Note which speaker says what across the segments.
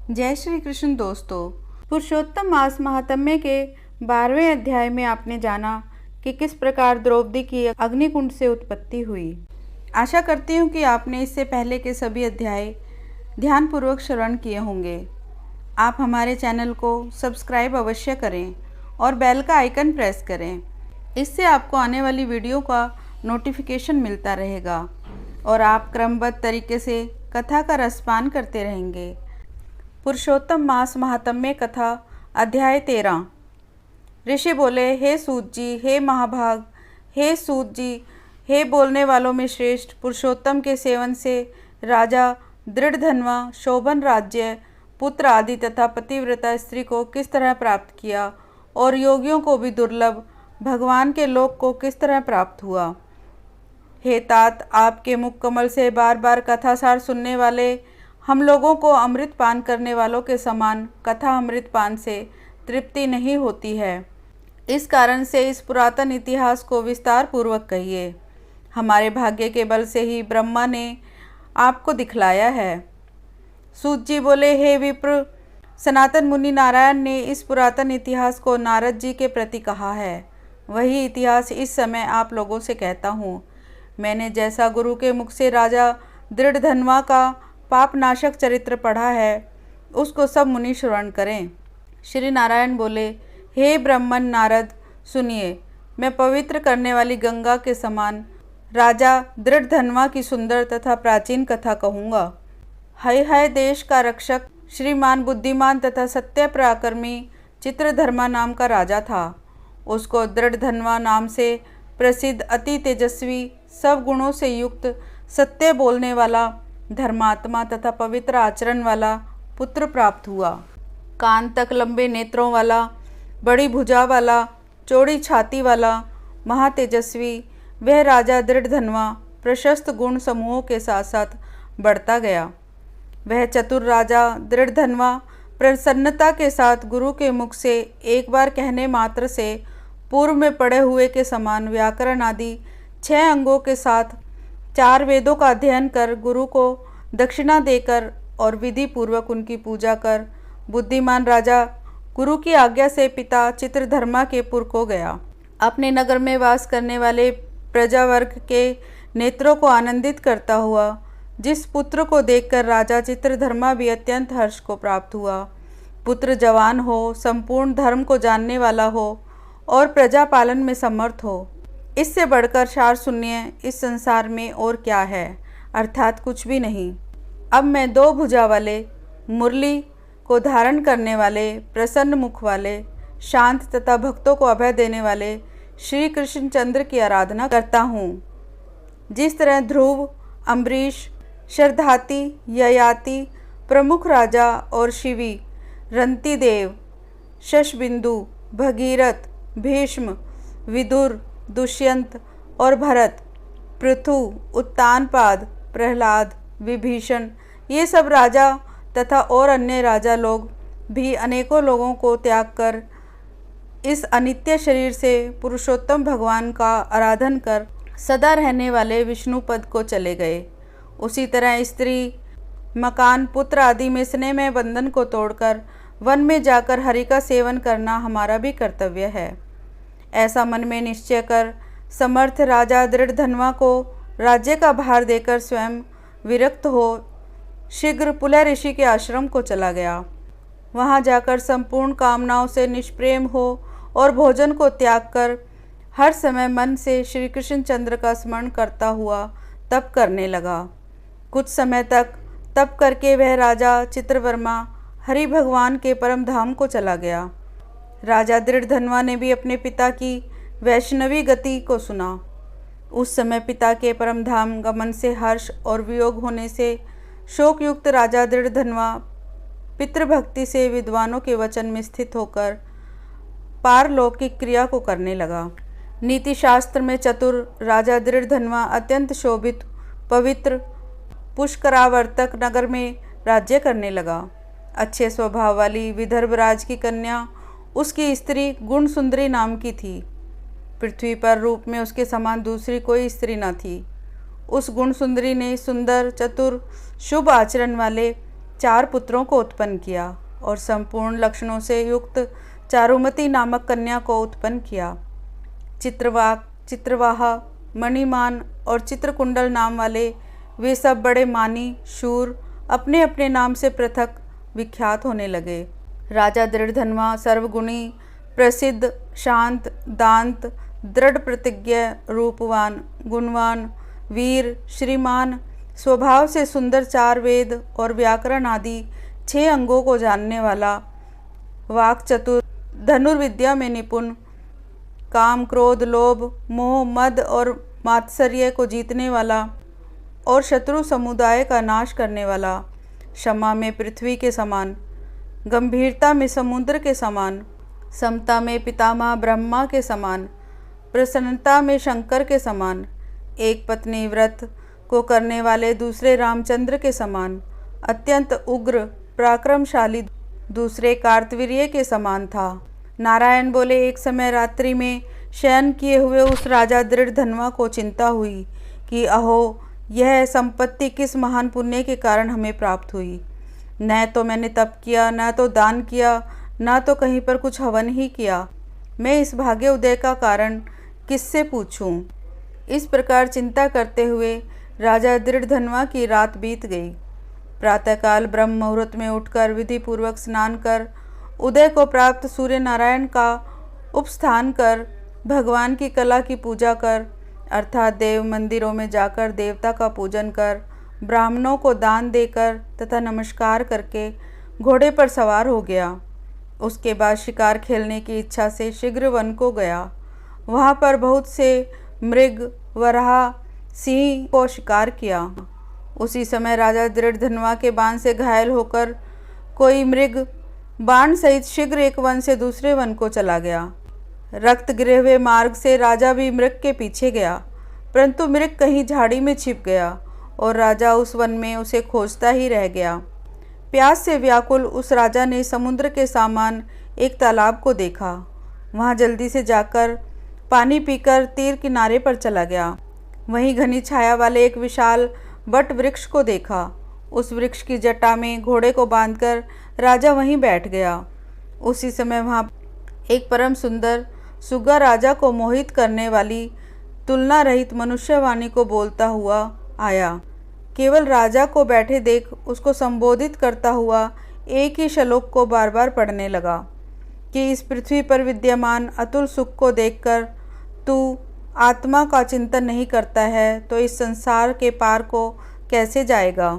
Speaker 1: जय श्री कृष्ण दोस्तों। पुरुषोत्तम मास महात्म्य के 12वें अध्याय में आपने जाना कि किस प्रकार द्रौपदी की अग्निकुंड से उत्पत्ति हुई। आशा करती हूँ कि आपने इससे पहले के सभी अध्याय ध्यानपूर्वक श्रवण किए होंगे। आप हमारे चैनल को सब्सक्राइब अवश्य करें और बेल का आइकन प्रेस करें। इससे आपको आने वाली वीडियो का नोटिफिकेशन मिलता रहेगा और आप क्रमबद्ध तरीके से कथा का रसपान करते रहेंगे। पुरुषोत्तम मास महात्म्य कथा अध्याय 13। ऋषि बोले, हे सूत जी, हे महाभाग, हे सूत जी, हे बोलने वालों में श्रेष्ठ, पुरुषोत्तम के सेवन से राजा दृढ़धन्वा शोभन राज्य, पुत्र आदि तथा पतिव्रता स्त्री को किस तरह प्राप्त किया और योगियों को भी दुर्लभ भगवान के लोक को किस तरह प्राप्त हुआ। हे तात, आपके मुख कमल से बार बार कथासार सुनने वाले हम लोगों को अमृत पान करने वालों के समान कथा अमृत पान से तृप्ति नहीं होती है। इस कारण से इस पुरातन इतिहास को विस्तार पूर्वक कहिए। हमारे भाग्य के बल से ही ब्रह्मा ने आपको दिखलाया है। सूत जी बोले, हे विप्र, सनातन मुनि नारायण ने इस पुरातन इतिहास को नारद जी के प्रति कहा है। वही इतिहास इस समय आप लोगों से कहता हूँ। मैंने जैसा गुरु के मुख से राजा दृढ़धन्वा का पाप नाशक चरित्र पढ़ा है, उसको सब मुनि श्रवण करें। श्री नारायण बोले, हे ब्रह्मन नारद, सुनिए, मैं पवित्र करने वाली गंगा के समान राजा दृढ़धन्वा की सुंदर तथा प्राचीन कथा कहूँगा। हय देश का रक्षक श्रीमान बुद्धिमान तथा सत्य पराक्रमी चित्रधर्मा नाम का राजा था। उसको दृढ़धन्वा नाम से प्रसिद्ध अति तेजस्वी सब गुणों से युक्त सत्य बोलने वाला धर्मात्मा तथा पवित्र आचरण वाला पुत्र प्राप्त हुआ। कान तक लंबे नेत्रों वाला, बड़ी भुजा वाला, चौड़ी छाती वाला, महातेजस्वी वह राजा दृढ़धन्वा प्रशस्त गुण समूहों के साथ साथ बढ़ता गया। वह चतुर राजा दृढ़धन्वा प्रसन्नता के साथ गुरु के मुख से एक बार कहने मात्र से पूर्व में पढ़े हुए के समान व्याकरण आदि 6 अंगों के साथ 4 वेदों का अध्ययन कर गुरु को दक्षिणा देकर और विधि पूर्वक उनकी पूजा कर बुद्धिमान राजा गुरु की आज्ञा से पिता चित्रधर्मा के पुर को गया। अपने नगर में वास करने वाले प्रजा वर्ग के नेत्रों को आनंदित करता हुआ जिस पुत्र को देखकर राजा चित्रधर्मा भी अत्यंत हर्ष को प्राप्त हुआ। पुत्र जवान हो, संपूर्ण धर्म को जानने वाला हो और प्रजा पालन में समर्थ हो। इससे बढ़कर सार सुनिए, इस संसार में और क्या है, अर्थात कुछ भी नहीं। अब मैं 2 भुजा वाले, मुरली को धारण करने वाले, प्रसन्न मुख वाले, शांत तथा भक्तों को अभय देने वाले श्री कृष्ण चंद्र की आराधना करता हूँ। जिस तरह ध्रुव, अम्बरीश, शरधाती, ययाति, प्रमुख राजा और शिवी, रंतिदेव, शशबिंदु, भगीरथ, भीष्म, विदुर, दुष्यंत और भरत, पृथु, उत्तानपाद, प्रहलाद, विभीषण, ये सब राजा तथा और अन्य राजा लोग भी अनेकों लोगों को त्याग कर इस अनित्य शरीर से पुरुषोत्तम भगवान का आराधन कर सदा रहने वाले विष्णु पद को चले गए। उसी तरह स्त्री, मकान, पुत्र आदि में स्नेह में बंधन को तोड़कर वन में जाकर हरि का सेवन करना हमारा भी कर्तव्य है। ऐसा मन में निश्चय कर समर्थ राजा दृढ़धन्वा को राज्य का भार देकर स्वयं विरक्त हो शीघ्र पुलह ऋषि के आश्रम को चला गया। वहां जाकर संपूर्ण कामनाओं से निष्प्रेम हो और भोजन को त्याग कर हर समय मन से श्री कृष्ण चंद्र का स्मरण करता हुआ तप करने लगा। कुछ समय तक तप करके वह राजा चित्रवर्मा हरि भगवान के परम धाम को चला गया। राजा दृढ़धन्वा ने भी अपने पिता की वैष्णवी गति को सुना। उस समय पिता के परम धाम गमन से हर्ष और वियोग होने से शोकयुक्त राजा दृढ़धन्वा पितृभक्ति से विद्वानों के वचन में स्थित होकर पारलौकिक क्रिया को करने लगा। नीति शास्त्र में चतुर राजा दृढ़धन्वा अत्यंत शोभित पवित्र पुष्करावर्तक नगर में राज्य करने लगा। अच्छे स्वभाव वाली विदर्भ राज की कन्या उसकी स्त्री गुण सुंदरी नाम की थी। पृथ्वी पर रूप में उसके समान दूसरी कोई स्त्री न थी। उस गुण सुंदरी ने सुंदर, चतुर, शुभ आचरण वाले 4 पुत्रों को उत्पन्न किया और संपूर्ण लक्षणों से युक्त चारुमती नामक कन्या को उत्पन्न किया। चित्रवाक, चित्रवाहा, मणिमान और चित्रकुंडल नाम वाले वे सब बड़े मानी, शूर, अपने अपने नाम से पृथक विख्यात होने लगे। राजा दृढ़धन्वा सर्वगुणी, प्रसिद्ध, शांत, दांत, दृढ़ प्रतिज्ञ, रूपवान, गुणवान, वीर, श्रीमान, स्वभाव से सुंदर, 4 वेद और व्याकरण आदि 6 अंगों को जानने वाला, वाक चतुर, धनुर्विद्या में निपुण, काम, क्रोध, लोभ, मोह, मद और मात्सर्य को जीतने वाला और शत्रु समुदाय का नाश करने वाला, क्षमा में पृथ्वी के समान, गंभीरता में समुद्र के समान, समता में पितामह ब्रह्मा के समान, प्रसन्नता में शंकर के समान, एक पत्नी व्रत को करने वाले दूसरे रामचंद्र के समान, अत्यंत उग्र, पराक्रमशाली दूसरे कार्तवीर्य के समान था। नारायण बोले, एक समय रात्रि में शयन किए हुए उस राजा दृढ़धन्वा को चिंता हुई कि अहो, यह संपत्ति किस महान पुण्य के कारण हमें प्राप्त हुई। न तो मैंने तप किया, न तो दान किया, न तो कहीं पर कुछ हवन ही किया। मैं इस भाग्य उदय का कारण किससे पूछूं? इस प्रकार चिंता करते हुए राजा दृढ़धन्वा की रात बीत गई। प्रातःकाल ब्रह्म मुहूर्त में उठकर विधि पूर्वक स्नान कर, उदय को प्राप्त सूर्य नारायण का उपस्थान कर, भगवान की कला की पूजा कर, अर्थात देव मंदिरों में जाकर देवता का पूजन कर, ब्राह्मणों को दान देकर तथा नमस्कार करके घोड़े पर सवार हो गया। उसके बाद शिकार खेलने की इच्छा से शीघ्र वन को गया। वहाँ पर बहुत से मृग, वराह, सिंह को शिकार किया। उसी समय राजा दृढ़धन्वा के बाण से घायल होकर कोई मृग बाण सहित शीघ्र एक वन से दूसरे वन को चला गया। रक्त गिरे हुए मार्ग से राजा भी मृग के पीछे गया, परंतु मृग कहीं झाड़ी में छिप गया और राजा उस वन में उसे खोजता ही रह गया। प्यास से व्याकुल उस राजा ने समुद्र के समान एक तालाब को देखा। वहाँ जल्दी से जाकर पानी पीकर तीर किनारे पर चला गया। वहीं घनी छाया वाले एक विशाल वट वृक्ष को देखा। उस वृक्ष की जटा में घोड़े को बांधकर राजा वहीं बैठ गया। उसी समय वहाँ एक परम सुंदर सुग्गा राजा को मोहित करने वाली तुलना रहित मनुष्यवाणी को बोलता हुआ आया। केवल राजा को बैठे देख उसको संबोधित करता हुआ एक ही श्लोक को बार बार पढ़ने लगा कि इस पृथ्वी पर विद्यमान अतुल सुख को देखकर तू आत्मा का चिंतन नहीं करता है तो इस संसार के पार को कैसे जाएगा।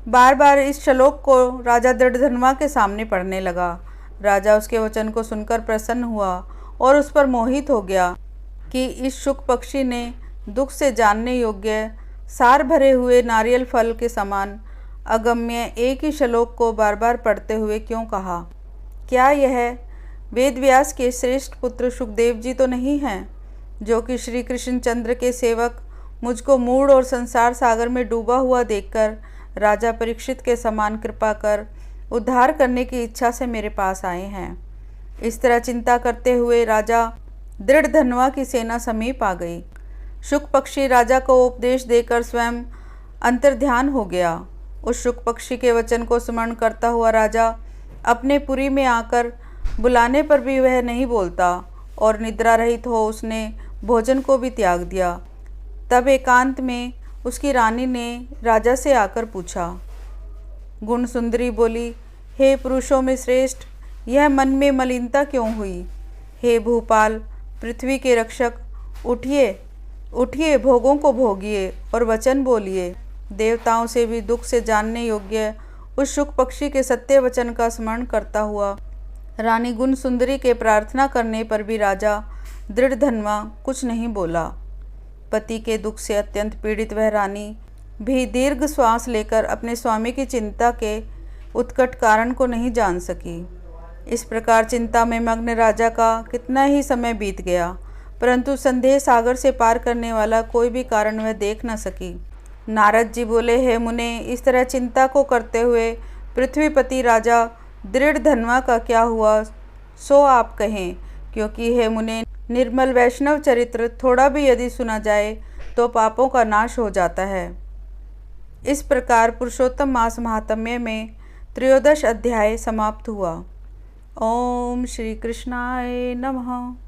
Speaker 1: बार बार इस श्लोक को राजा दृढ़धन्वा के सामने पढ़ने लगा। राजा उसके वचन को सुनकर प्रसन्न हुआ और उस पर मोहित हो गया कि इस शुक पक्षी ने दुख से जानने योग्य सार भरे हुए नारियल फल के समान अगम्य एक ही श्लोक को बार बार पढ़ते हुए क्यों कहा। क्या यह वेदव्यास के श्रेष्ठ पुत्र सुखदेव जी तो नहीं हैं, जो कि श्री कृष्ण चंद्र के सेवक मुझको मूढ़ और संसार सागर में डूबा हुआ देखकर राजा परीक्षित के समान कृपा कर उद्धार करने की इच्छा से मेरे पास आए हैं। इस तरह चिंता करते हुए राजा दृढ़धन्वा की सेना समीप आ गई। शुक पक्षी राजा को उपदेश देकर स्वयं अंतर्ध्यान हो गया। उस शुक पक्षी के वचन को स्मरण करता हुआ राजा अपने पुरी में आकर बुलाने पर भी वह नहीं बोलता और निद्रा रहित हो उसने भोजन को भी त्याग दिया। तब एकांत में उसकी रानी ने राजा से आकर पूछा। गुण सुंदरी बोली, हे पुरुषों में श्रेष्ठ, यह मन में मलिनता क्यों हुई। हे भूपाल, पृथ्वी के रक्षक, उठिए उठिए, भोगों को भोगिए और वचन बोलिए। देवताओं से भी दुख से जानने योग्य उस शुक पक्षी के सत्य वचन का स्मरण करता हुआ रानी गुण सुंदरी के प्रार्थना करने पर भी राजा दृढ़धन्वा कुछ नहीं बोला। पति के दुख से अत्यंत पीड़ित वह रानी भी दीर्घ श्वास लेकर अपने स्वामी की चिंता के उत्कट कारण को नहीं जान सकी। इस प्रकार चिंता में मग्न राजा का कितना ही समय बीत गया, परंतु संदेह सागर से पार करने वाला कोई भी कारण वह देख न सकी। नारद जी बोले, हे मुने, इस तरह चिंता को करते हुए पृथ्वीपति राजा दृढ़धन्वा का क्या हुआ सो आप कहें, क्योंकि हे मुने, निर्मल वैष्णव चरित्र थोड़ा भी यदि सुना जाए तो पापों का नाश हो जाता है। इस प्रकार पुरुषोत्तम मास महात्म्य में त्रयोदश अध्याय समाप्त हुआ। ओम श्री कृष्णाय नमः।